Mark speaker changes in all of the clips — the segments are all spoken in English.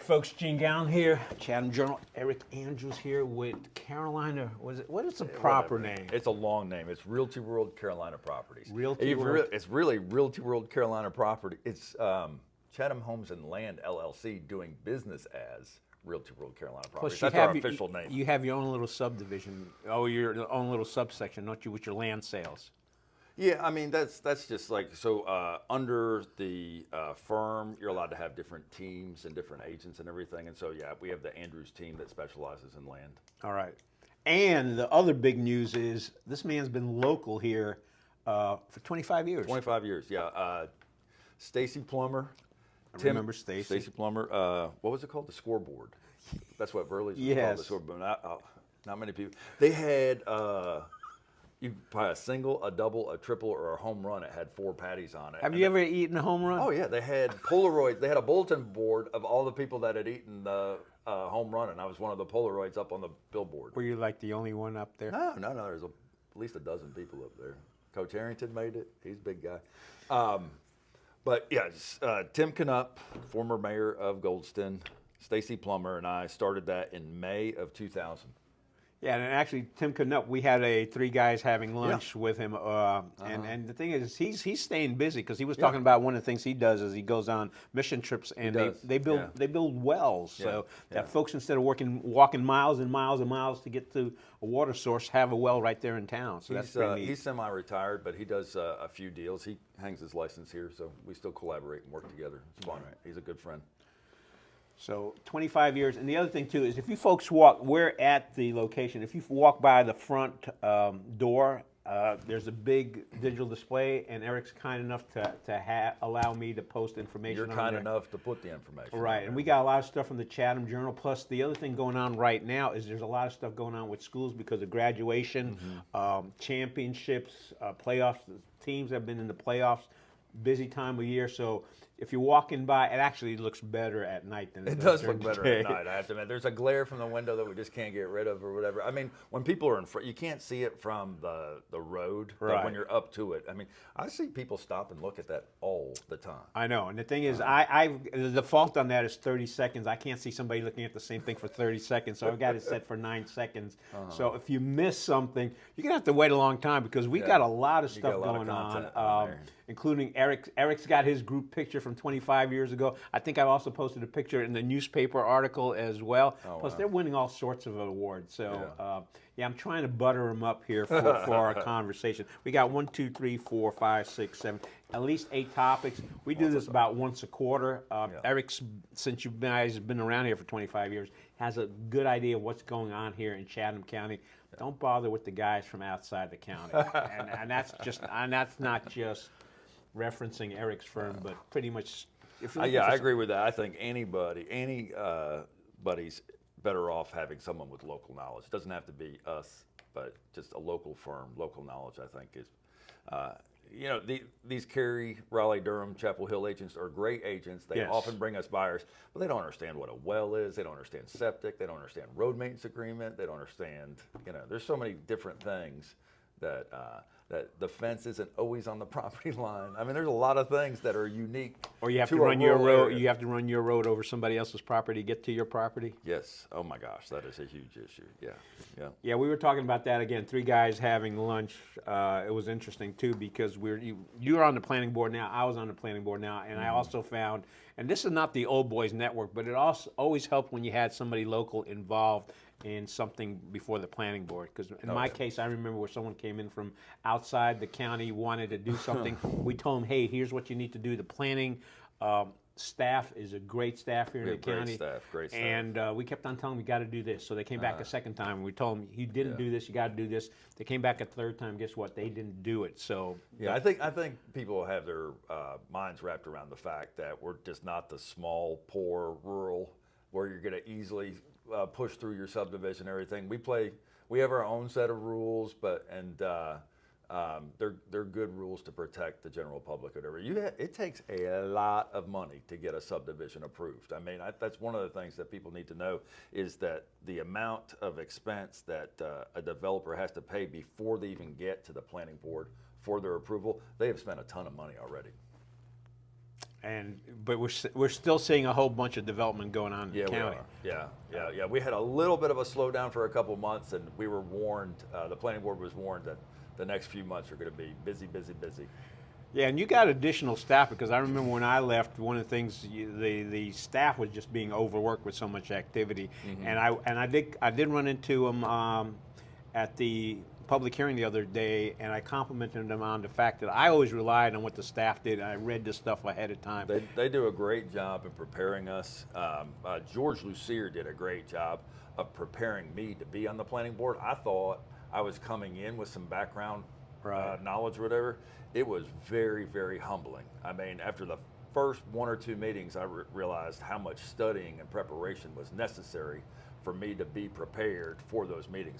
Speaker 1: folks, Gene Galin here, Chatham Journal. Eric Andrews here with Carolina. What is the proper name?
Speaker 2: It's a long name. It's Realty World Carolina Properties.
Speaker 1: Realty World.
Speaker 2: It's really Realty World Carolina Property. It's Chatham Homes and Land LLC doing business as Realty World Carolina Properties. That's our official name.
Speaker 1: You have your own little subdivision. Oh, your own little subsection, don't you, with your land sales?
Speaker 2: Yeah, I mean that's just like so. Under the firm, you're allowed to have different teams and different agents and everything. And so yeah, we have the Andrews team that specializes in land.
Speaker 1: All right. And the other big news is this man's been local here for 25 years.
Speaker 2: 25 years, yeah. Stacy Plummer.
Speaker 1: I remember Stacy.
Speaker 2: Stacy Plummer. What was it called? The Scoreboard. That's what Burley's was
Speaker 1: Yes.
Speaker 2: called. The Scoreboard. Not many people. They had. You could buy a single, a double, a triple, or a home run. It had 4 patties on it.
Speaker 1: Have you ever eaten a home run?
Speaker 2: Oh yeah, they had Polaroid. They had a bulletin board of all the people that had eaten the home run, and I was one of the Polaroids up on the billboard.
Speaker 1: Were you like the only one up there?
Speaker 2: No. There's at least a dozen people up there. Coach Harrington made it. He's a big guy. But yeah, Tim Knupp, former mayor of Goldston, Stacy Plummer, and I started that in May of 2000.
Speaker 1: Yeah, and actually, Tim Knupp, we had 3 guys having lunch with him, and the thing is, he's staying busy because he was talking about one of the things he does is he goes on mission trips and they build wells so that folks, instead of walking miles and miles and miles to get to a water source, have a well right there in town. So that's pretty neat.
Speaker 2: He's semi-retired, but he does a few deals. He hangs his license here, so we still collaborate and work together. It's fun. Right. He's a good friend.
Speaker 1: So 25 years, and the other thing too is if you folks we're at the location. If you walk by the front door, there's a big digital display, and Eric's kind enough to allow me to post information.
Speaker 2: You're kind enough to put the information.
Speaker 1: Right, and we got a lot of stuff from the Chatham Journal. Plus, the other thing going on right now is there's a lot of stuff going on with schools because of graduation, championships, playoffs. Teams have been in the playoffs. Busy time of year, so if you're walking by, it actually looks better at night than
Speaker 2: it does look better at night. I have to admit, there's a glare from the window that we just can't get rid of, or whatever. I mean, when people are in front, you can't see it from the road, but when you're up to it, I mean, I see people stop and look at that all the time.
Speaker 1: I know, and the thing is, the default on that is 30 seconds. I can't see somebody looking at the same thing for 30 seconds, so I've got it set for 9 seconds. So if you miss something, you're gonna have to wait a long time because we got a lot of stuff going on. Including Eric's got his group picture from 25 years ago. I think I've also posted a picture in the newspaper article as well. Plus, they're winning all sorts of awards. So, I'm trying to butter them up here for our conversation. We got 1, 2, 3, 4, 5, 6, 7, at least 8 topics. We do this about once a quarter. Eric's, since you guys have been around here for 25 years, has a good idea of what's going on here in Chatham County. Don't bother with the guys from outside the county, and that's not just referencing Eric's firm, but pretty much.
Speaker 2: I agree with that. I think anybody's better off having someone with local knowledge. It doesn't have to be us, but just a local firm, local knowledge. I think is, these Cary, Raleigh, Durham, Chapel Hill agents are great agents. They often bring us buyers, but they don't understand what a well is. They don't understand septic. They don't understand road maintenance agreement. They don't understand. There's so many different things that the fence isn't always on the property line. I mean, there's a lot of things that are unique.
Speaker 1: Or you have to run your road. You have to run your road over somebody else's property to get to your property.
Speaker 2: Yes. Oh my gosh, that is a huge issue. Yeah.
Speaker 1: Yeah, we were talking about that again. 3 guys having lunch. It was interesting too because you're on the planning board now. I was on the planning board now, and I also found, and this is not the old boys network, but it also always helped when you had somebody local involved in something before the planning board. Because in my case, I remember where someone came in from outside the county, wanted to do something. We told them, hey, here's what you need to do. The planning staff is a great staff here in the county.
Speaker 2: Great staff.
Speaker 1: And we kept on telling them, you got to do this. So they came back a second time, and we told them, you didn't do this, you got to do this. They came back a third time, guess what? They didn't do it. So
Speaker 2: I think people have their minds wrapped around the fact that we're just not the small, poor, rural, where you're going to easily push through your subdivision and everything. We have our own set of rules, they're good rules to protect the general public or whatever. It takes a lot of money to get a subdivision approved. I mean, that's one of the things that people need to know is that the amount of expense that a developer has to pay before they even get to the planning board for their approval, they have spent a ton of money already.
Speaker 1: But we're still seeing a whole bunch of development going on in the county.
Speaker 2: We are. Yeah. We had a little bit of a slowdown for a couple months, and we were warned. The planning board was warned that the next few months are going to be busy.
Speaker 1: Yeah, and you got additional staff, because I remember when I left, one of the things the staff was just being overworked with so much activity, and I did run into them at the public hearing the other day, and I complimented them on the fact that I always relied on what the staff did, and I read this stuff ahead of time.
Speaker 2: They do a great job in preparing us. George Lucier did a great job of preparing me to be on the planning board. I thought I was coming in with some background knowledge or whatever. It was very, very humbling. I mean, after the first one or two meetings, I realized how much studying and preparation was necessary for me to be prepared for those meetings.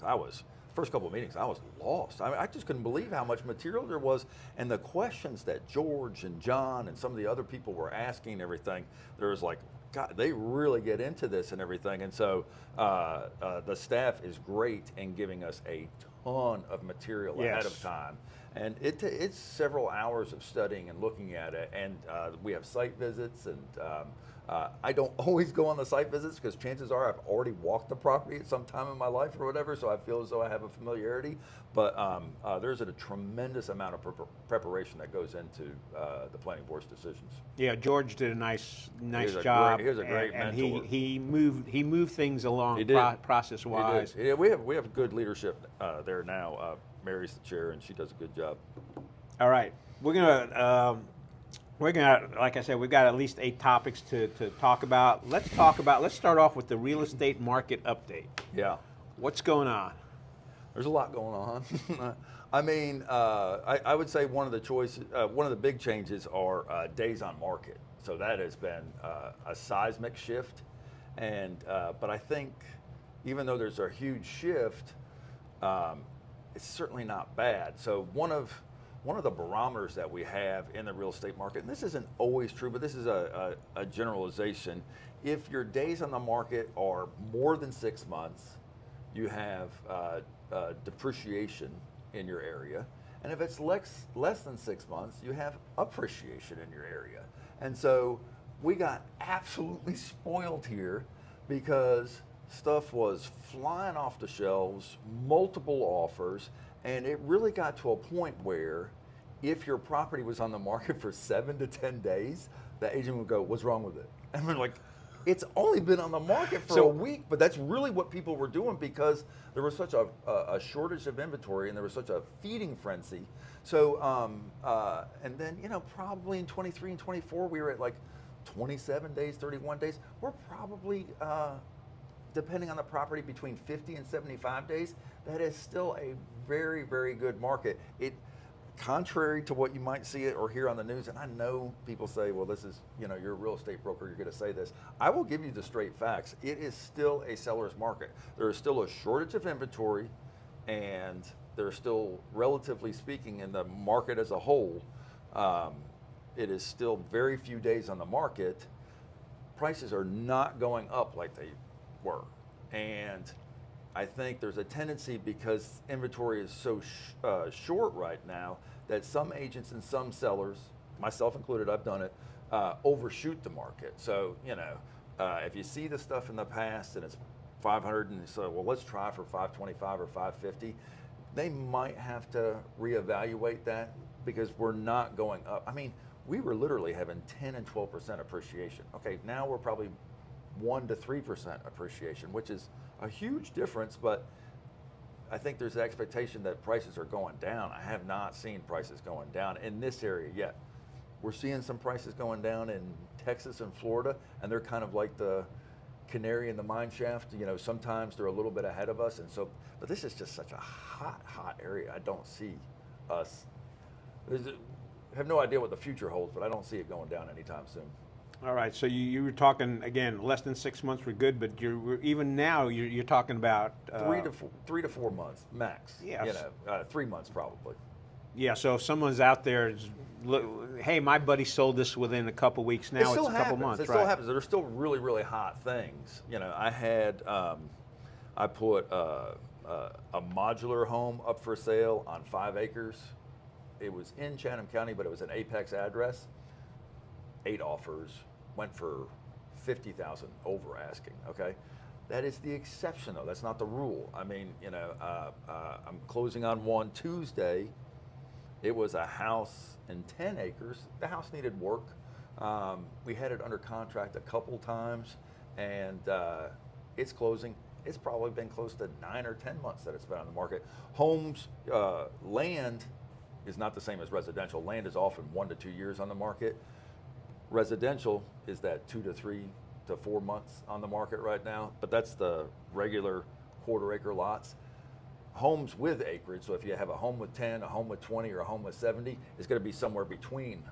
Speaker 2: First couple of meetings, I was lost. I just couldn't believe how much material there was, and the questions that George and John and some of the other people were asking and everything, there was like, God, they really get into this and everything. And so the staff is great in giving us a ton of material ahead of time. And it's several hours of studying and looking at it. And we have site visits, and I don't always go on the site visits because chances are I've already walked the property at some time in my life or whatever, so I feel as though I have a familiarity. But there's a tremendous amount of preparation that goes into the planning board's decisions.
Speaker 1: Yeah, George did a nice job.
Speaker 2: He was a great mentor.
Speaker 1: And he moved things along process-wise.
Speaker 2: Yeah, we have good leadership there now. Mary's the chair, and she does a good job.
Speaker 1: All right, we're gonna, like I said, we've got at least 8 topics to talk about. Let's start off with the real estate market update.
Speaker 2: Yeah.
Speaker 1: What's going on?
Speaker 2: There's a lot going on. I mean, I would say one of the big changes are days on market. So that has been a seismic shift, and but I think even though there's a huge shift, it's certainly not bad. So one of the barometers that we have in the real estate market, and this isn't always true, but this is a generalization. If your days on the market are more than 6 months, you have depreciation in your area. And if it's less than 6 months, you have appreciation in your area. And so we got absolutely spoiled here because stuff was flying off the shelves, multiple offers, and it really got to a point where if your property was on the market for 7 to 10 days, the agent would go, "What's wrong with it?" And we're like, it's only been on the market for a week, but that's really what people were doing because there was such a shortage of inventory and there was such a feeding frenzy. So, and then, probably in 23 and 24, we were at like 27 days, 31 days. We're probably, depending on the property, between 50 and 75 days. That is still a very, very good market. Contrary to what you might see it or hear on the news, and I know people say, well, this is, you're a real estate broker, you're going to say this. I will give you the straight facts. It is still a seller's market. There is still a shortage of inventory, and there's still, relatively speaking, in the market as a whole, it is still very few days on the market. Prices are not going up like they were. And I think there's a tendency, because inventory is so short right now, that some agents and some sellers, myself included, I've done it, overshoot the market. So, if you see the stuff in the past and it's 500 and so, well, let's try for 525 or 550, they might have to reevaluate that because we're not going up. I mean, we were literally having 10 and 12% appreciation. Okay, now we're probably 1 to 3% appreciation, which is a huge difference, but I think there's an expectation that prices are going down. I have not seen prices going down in this area yet. We're seeing some prices going down in Texas and Florida, and they're kind of like the canary in the mine shaft. Sometimes they're a little bit ahead of us, and so, but this is just such a hot area. I don't see us, I have no idea what the future holds, but I don't see it going down anytime soon.
Speaker 1: All right, so you were talking, again, less than 6 months were good, but even now you're talking about
Speaker 2: 3 to 4 months max.
Speaker 1: Yes.
Speaker 2: 3 months probably.
Speaker 1: Yeah, so if someone's out there, hey, my buddy sold this within a couple weeks. Now it's a couple months.
Speaker 2: It still happens. There's still really, really hot things. I put a modular home up for sale on 5 acres. It was in Chatham County, but it was an Apex address. 8 offers, went for 50,000 over asking. Okay, that is the exception though. That's not the rule. I mean, I'm closing on one Tuesday. It was a house in 10 acres. The house needed work. We had it under contract a couple times, and it's closing. It's probably been close to 9 or 10 months that it's been on the market. Homes, land is not the same as residential. Land is often 1 to 2 years on the market. Residential is that 2 to 3 to 4 months on the market right now, but that's the regular quarter-acre lots. Homes with acreage, so if you have a home with 10, a home with 20, or a home with 70, it's going to be somewhere between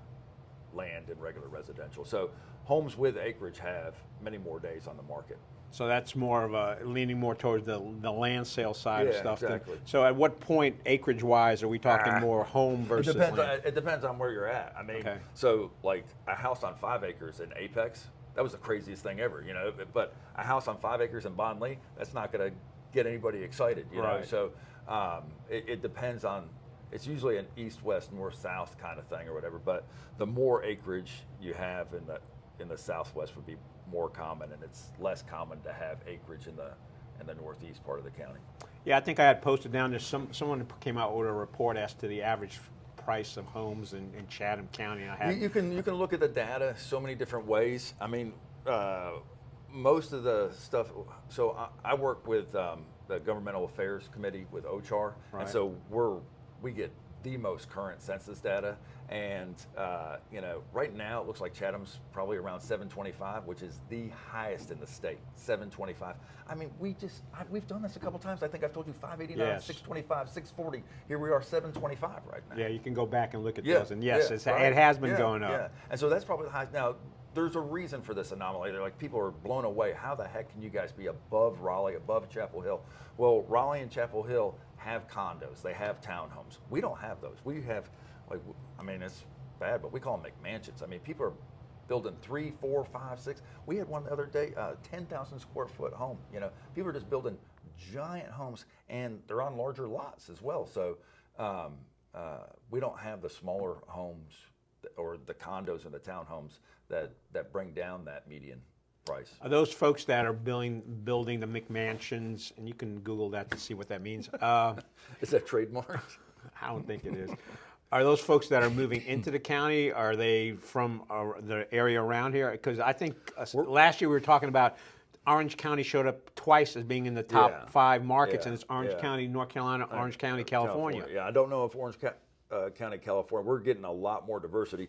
Speaker 2: land and regular residential. So homes with acreage have many more days on the market.
Speaker 1: So that's more of a leaning more towards the land sale side of
Speaker 2: Yeah,
Speaker 1: stuff.
Speaker 2: exactly.
Speaker 1: So at what point, acreage-wise, are we talking more home versus land?
Speaker 2: It depends on where you're at. I mean,
Speaker 1: Okay.
Speaker 2: So like a house on 5 acres in Apex, that was the craziest thing ever, But a house on 5 acres in Bondley, that's not going to get anybody excited, you know.
Speaker 1: Right.
Speaker 2: So it depends on. It's usually an east-west, north-south kind of thing or whatever. But the more acreage you have in the southwest would be more common, and it's less common to have acreage in the northeast part of the county.
Speaker 1: Yeah, I think I had posted down there. Someone came out with a report as to the average price of homes in Chatham County. And I had
Speaker 2: You can look at the data so many different ways. I mean, most of the stuff. So I work with the Governmental Affairs Committee with OCHAR,
Speaker 1: Right.
Speaker 2: and so we get the most current census data. And right now it looks like Chatham's probably around 725, which is the highest in the state. 725. I mean, we've done this a couple times. I think I've told you 589,
Speaker 1: Yes.
Speaker 2: 625, 640. Here we are, 725 right now.
Speaker 1: Yeah, you can go back and look at
Speaker 2: Yeah,
Speaker 1: those, and yes,
Speaker 2: yeah,
Speaker 1: it
Speaker 2: right.
Speaker 1: has been
Speaker 2: Yeah,
Speaker 1: going up.
Speaker 2: Yeah, and so that's probably the highest. Now, there's a reason for this anomaly. They're like, people are blown away. How the heck can you guys be above Raleigh, above Chapel Hill? Well, Raleigh and Chapel Hill have condos. They have townhomes. We don't have those. We have, it's bad, but we call them McMansions. I mean, people are building 3, 4, 5, 6. We had one the other day, 10,000 square foot home. People are just building giant homes, and they're on larger lots as well. So we don't have the smaller homes or the condos and the townhomes that bring down that median price.
Speaker 1: Are those folks that are building the McMansions, and you can Google that to see what that means?
Speaker 2: Is that trademarked?
Speaker 1: I don't think it is. Are those folks that are moving into the county? Are they from the area around here? Because I think last year we were talking about Orange County showed up twice as being in the top 5 markets, and it's Orange County, North Carolina, Orange County, California.
Speaker 2: Yeah, I don't know if Orange County, California, we're getting a lot more diversity.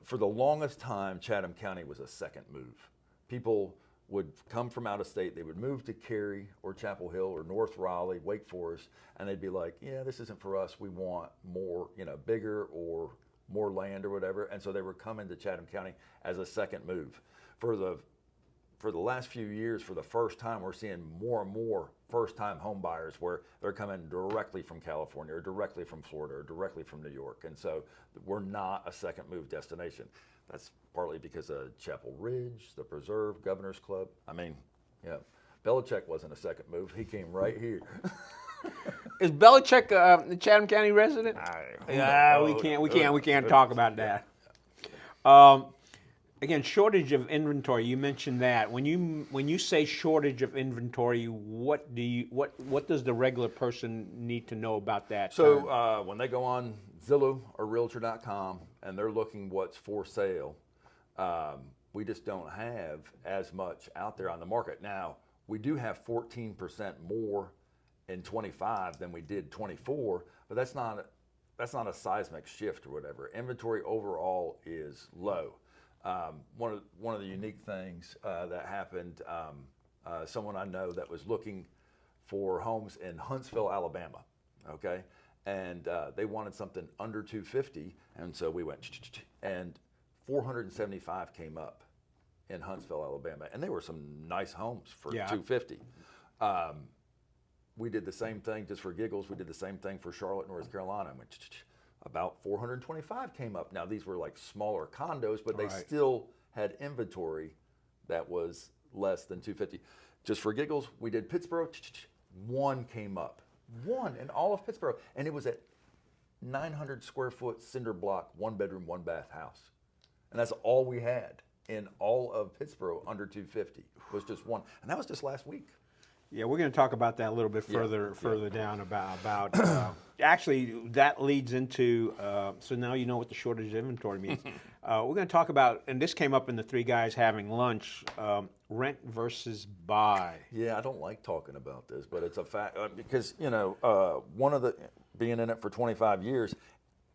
Speaker 2: For the longest time, Chatham County was a second move. People would come from out of state, they would move to Cary or Chapel Hill or North Raleigh, Wake Forest, and they'd be like, yeah, this isn't for us, we want more, bigger or more land or whatever, and so they were coming to Chatham County as a second move. For the last few years, for the first time, we're seeing more and more first-time home buyers where they're coming directly from California or directly from Florida or directly from New York, and so we're not a second move destination. That's partly because of Chapel Ridge, the Preserve, Governor's Club. I mean, Belichick wasn't a second move. He came right here.
Speaker 1: Is Belichick a Chatham County resident? We can't talk about that. Again, shortage of inventory. You mentioned that. When you say shortage of inventory, what does the regular person need to know about that?
Speaker 2: So when they go on Zillow or Realtor.com and they're looking what's for sale, we just don't have as much out there on the market. Now, we do have 14% more in 25 than we did 24, but that's not a seismic shift or whatever. Inventory overall is low. One of the unique things that happened, someone I know that was looking for homes in Huntsville, Alabama, okay, and they wanted something under 250, and so we went, and 475 came up in Huntsville, Alabama, and there were some nice homes for 250. We did the same thing just for giggles. We did the same thing for Charlotte, North Carolina. About 425 came up. Now, these were like smaller condos, but they still had inventory that was less than 250. Just for giggles, we did Pittsboro. 1 came up. 1 in all of Pittsboro. And it was a 900 square foot cinder block, 1 bedroom, 1 bath house. and that's all we had in all of Pittsboro under 250 was just one, and that was just last week.
Speaker 1: Yeah, we're going to talk about that a little bit further down about actually that leads into so now you know what the shortage of inventory means. We're going to talk about, and this came up in the three guys having lunch, rent versus buy.
Speaker 2: Yeah, I don't like talking about this, but it's a fact because one of the being in it for 25 years,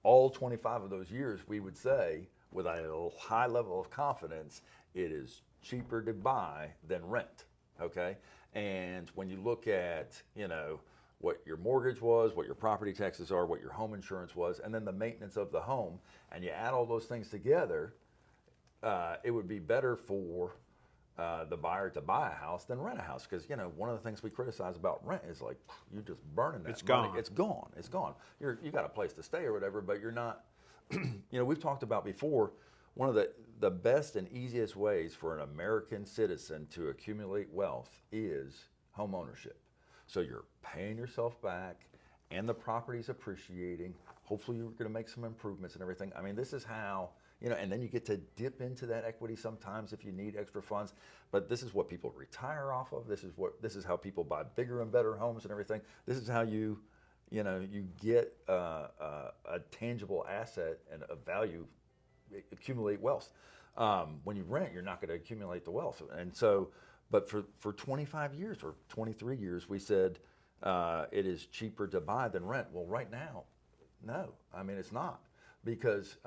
Speaker 2: all 25 of those years we would say with a high level of confidence, it is cheaper to buy than rent. Okay. And when you look at, what your mortgage was, what your property taxes are, what your home insurance was, and then the maintenance of the home, and you add all those things together, it would be better for the buyer to buy a house than rent a house. Because, one of the things we criticize about rent is like, you're just burning that money. It's gone. It's gone. You got a place to stay or whatever, but you're not, we've talked about before, one of the best and easiest ways for an American citizen to accumulate wealth is home ownership. So you're paying yourself back and the property's appreciating. Hopefully you're going to make some improvements and everything. I mean, this is how, and then you get to dip into that equity sometimes if you need extra funds. But this is what people retire off of. This is how people buy bigger and better homes and everything. This is how you get a tangible asset and a value, accumulate wealth. When you rent, you're not going to accumulate the wealth. And so, but for 25 years or 23 years, we said it is cheaper to buy than rent. Well, right now, no. I mean, it's not, because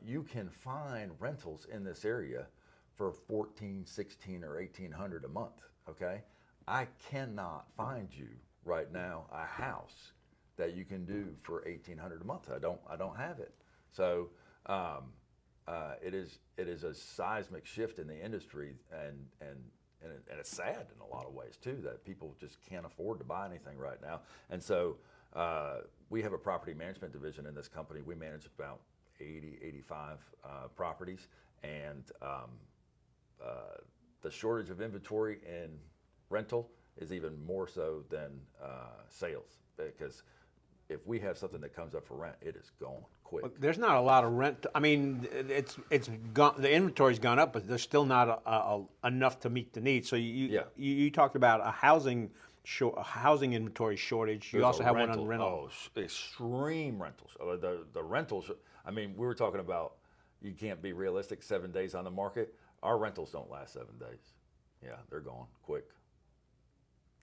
Speaker 2: you can find rentals in this area for $1,400, $1,600, or $1,800 a month. Okay, I cannot find you right now a house that you can do for $1,800 a month. I don't have it. So. It is a seismic shift in the industry, and it's sad in a lot of ways too, that people just can't afford to buy anything right now. And so we have a property management division in this company. We manage about 85 properties, and the shortage of inventory in rental is even more so than sales, because if we have something that comes up for rent, it is gone quick.
Speaker 1: There's not a lot of rent. I mean, it's gone. The inventory's gone up, but there's still not enough to meet the need. So you talked about a housing inventory shortage. You also have one on rental.
Speaker 2: Oh, extreme rentals. The rentals. I mean, we were talking about you can't be realistic. 7 days on the market. Our rentals don't last 7 days. Yeah, they're gone quick.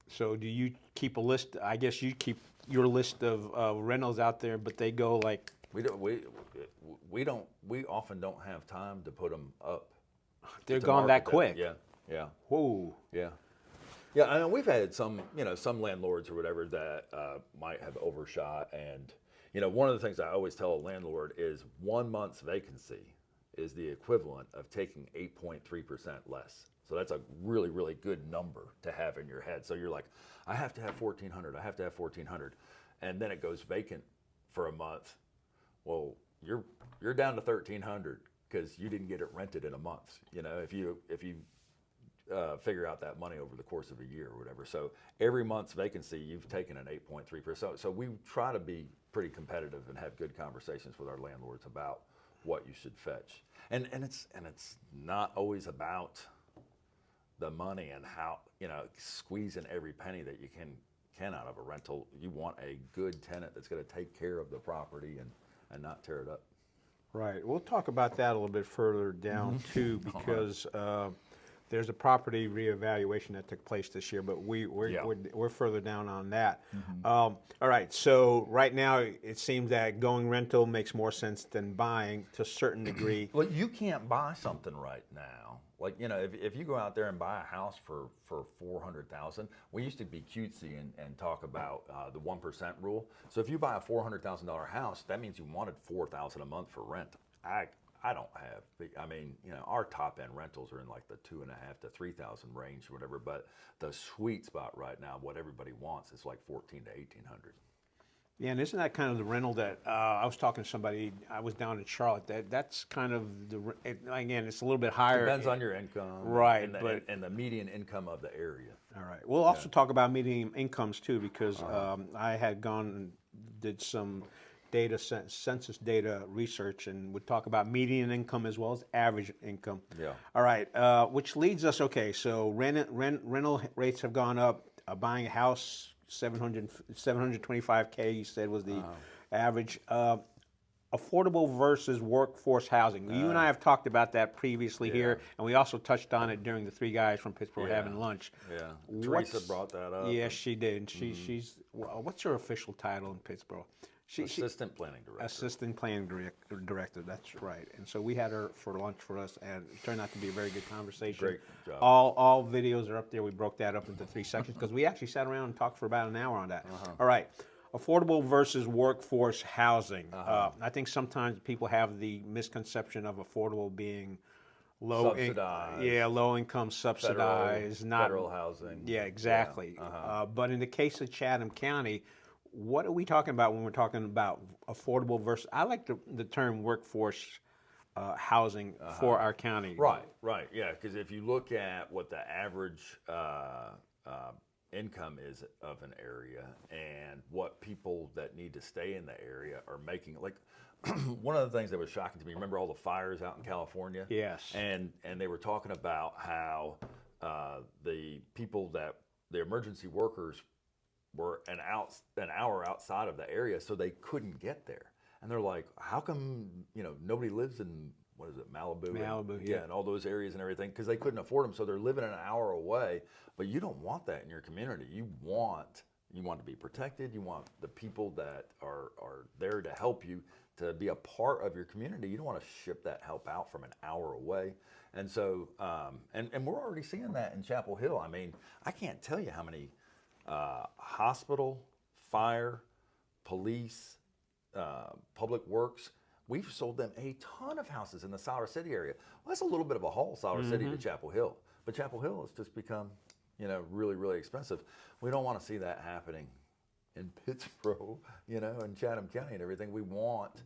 Speaker 1: So do you keep a list? I guess you keep your list of rentals out there, but they go like.
Speaker 2: We often don't have time to put them up.
Speaker 1: They're gone that quick.
Speaker 2: Yeah.
Speaker 1: Whoa.
Speaker 2: Yeah. Yeah, I mean, we've had some landlords or whatever that might have overshot, and one of the things I always tell a landlord is 1 month's vacancy is the equivalent of taking 8.3% less. So that's a really, really good number to have in your head. So you're like, I have to have 1,400. I have to have 1,400, and then it goes vacant for a month. Well, you're down to 1,300 because you didn't get it rented in a month. If you figure out that money over the course of a year or whatever. So every month's vacancy, you've taken an 8.3%. So we try to be pretty competitive and have good conversations with our landlords about what you should fetch. And it's not always about the money and how squeezing every penny that you can out of a rental. You want a good tenant that's going to take care of the property and not tear it up.
Speaker 1: Right. We'll talk about that a little bit further down too, because there's a property reevaluation that took place this year, but we're further down on that. All right. So right now it seems that going rental makes more sense than buying to a certain degree.
Speaker 2: Well, you can't buy something right now. Like, if you go out there and buy a house for $400,000, we used to be cutesy and talk about the 1% rule. So if you buy a $400,000 house, that means you wanted $4,000 a month for rent. I don't have. I mean, our top end rentals are in like the $2,500 to $3,000 range or whatever. But the sweet spot right now, what everybody wants, is like $1,400 to $1,800.
Speaker 1: Yeah, and isn't that kind of the rental that I was talking to somebody? I was down in Charlotte. That's kind of again, it's a little bit higher.
Speaker 2: Depends on your income,
Speaker 1: right?
Speaker 2: And the median income of the area.
Speaker 1: All right. We'll also talk about median incomes too, because I had gone and did some data, census data research, and we talk about median income as well as average income.
Speaker 2: Yeah.
Speaker 1: All right, which leads us, okay, so rental rates have gone up. Buying a house, 725K, you said was the average. Affordable versus workforce housing. You and I have talked about that previously here, and we also touched on it during the three guys from Pittsboro having lunch.
Speaker 2: Yeah, Teresa brought that up.
Speaker 1: Yes, she did. And she's, what's her official title in Pittsboro?
Speaker 2: Assistant Planning Director.
Speaker 1: Assistant Planning Director, that's right. And so we had her for lunch for us, and it turned out to be a very good conversation.
Speaker 2: Great job.
Speaker 1: All videos are up there. We broke that up into 3 sections because we actually sat around and talked for about an hour on that. All right. Affordable versus workforce housing. I think sometimes people have the misconception of affordable being low income subsidized, not
Speaker 2: federal housing.
Speaker 1: Yeah, exactly. But in the case of Chatham County, what are we talking about when we're talking about affordable versus? I like the term workforce housing for our county.
Speaker 2: Right, yeah. Because if you look at what the average income is of an area and what people that need to stay in the area are making, like one of the things that was shocking to me, remember all the fires out in California?
Speaker 1: Yes.
Speaker 2: And they were talking about how the emergency workers were an hour outside of the area, so they couldn't get there. And they're like, how come, nobody lives in, what is it, Malibu?
Speaker 1: Yeah.
Speaker 2: And all those areas and everything, because they couldn't afford them, so they're living an hour away. But you don't want that in your community. You want to be protected. You want the people that are there to help you to be a part of your community. You don't want to ship that help out from an hour away. And so, and we're already seeing that in Chapel Hill. I mean, I can't tell you how many hospital, fire, police, public works, we've sold them a ton of houses in the Siler City area. Well, that's a little bit of a haul, Siler City to Chapel Hill. But Chapel Hill has just become, really, really expensive. We don't want to see that happening in Pittsboro, and Chatham County and everything. We want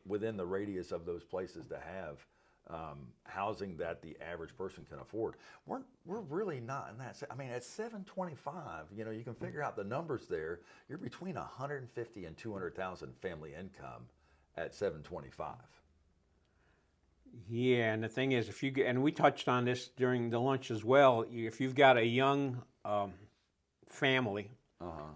Speaker 2: within the radius of those places to have housing that the average person can afford. We're really not in that. I mean, at 725, you can figure out the numbers there. You're between 150 and 200,000 family income at 725.
Speaker 1: Yeah, and the thing is, and we touched on this during the lunch as well. If you've got a young family,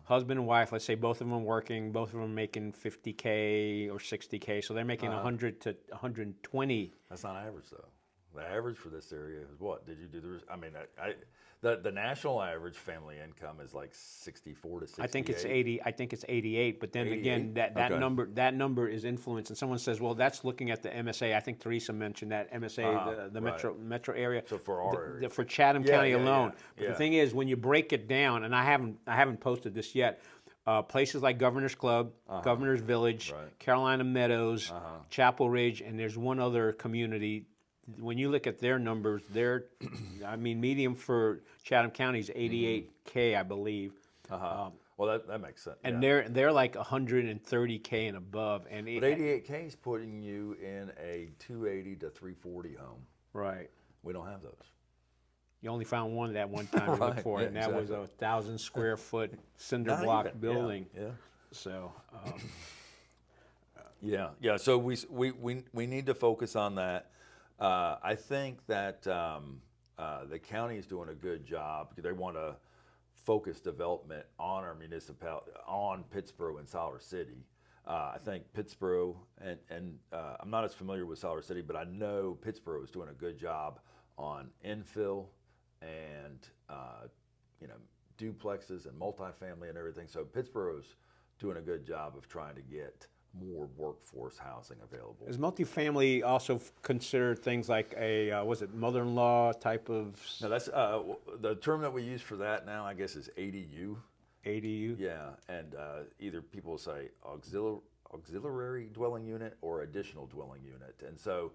Speaker 1: husband and wife, let's say both of them working, both of them making 50K or 60K, so they're making 100 to 120.
Speaker 2: That's not average though. The average for this area is what? Did you do the? I mean, the national average family income is like 64 to 68.
Speaker 1: I think it's 80. I think it's 88. But then 88? Again, that number is influenced. And someone says, well, that's looking at the MSA. I think Teresa mentioned that MSA, the metro area.
Speaker 2: So for our area,
Speaker 1: for Chatham County alone. But the thing is, when you break it down, and I haven't posted this yet. Places like Governor's Club, Governor's Village, Carolina Meadows, Chapel Ridge, and there's one other community. When you look at their numbers, medium for Chatham County is 88K, I believe.
Speaker 2: Well, that makes sense.
Speaker 1: And they're like 130K and above. And
Speaker 2: but 88K is putting you in a 280 to 340 home.
Speaker 1: Right.
Speaker 2: We don't have those.
Speaker 1: You only found one that one time to look for it, and that was a 1,000 square foot cinder block building.
Speaker 2: Yeah.
Speaker 1: So.
Speaker 2: Yeah. So we need to focus on that. I think that the county is doing a good job because they want to focus development on our municipality, on Pittsboro and Siler City. I think Pittsboro, and I'm not as familiar with Siler City, but I know Pittsboro is doing a good job on infill and duplexes and multifamily and everything. So Pittsboro's doing a good job of trying to get more workforce housing available.
Speaker 1: Is multifamily also considered things like a mother-in-law type of?
Speaker 2: No, that's the term that we use for that now, I guess, is ADU.
Speaker 1: ADU.
Speaker 2: Yeah, and either people say auxiliary dwelling unit or additional dwelling unit, and so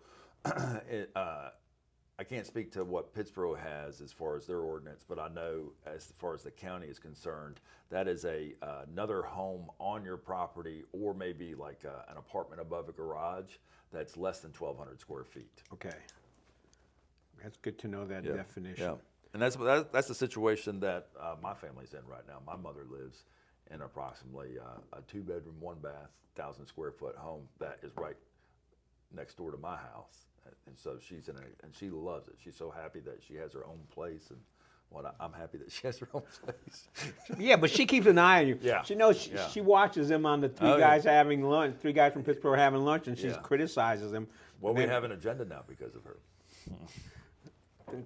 Speaker 2: I can't speak to what Pittsboro has as far as their ordinance, but I know as far as the county is concerned, that is another home on your property, or maybe like an apartment above a garage that's less than 1,200 square feet.
Speaker 1: Okay, that's good to know that definition.
Speaker 2: Yeah, and that's the situation that my family's in right now. My mother lives in approximately a 2-bedroom, 1-bath, 1,000-square-foot home that is right next door to my house. And so she's and she loves it. She's so happy that she has her own place, and I'm happy that she has her own place.
Speaker 1: Yeah, but she keeps an eye on you.
Speaker 2: Yeah.
Speaker 1: She knows she watches them on the three guys having lunch. 3 guys from Pittsboro having lunch, and she criticizes them.
Speaker 2: Well, we have an agenda now because of her.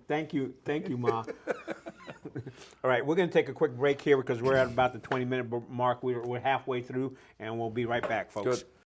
Speaker 1: Thank you, Ma. All right, we're going to take a quick break here because we're at about the 20-minute mark. We're halfway through, and we'll be right back, folks.
Speaker 2: Good.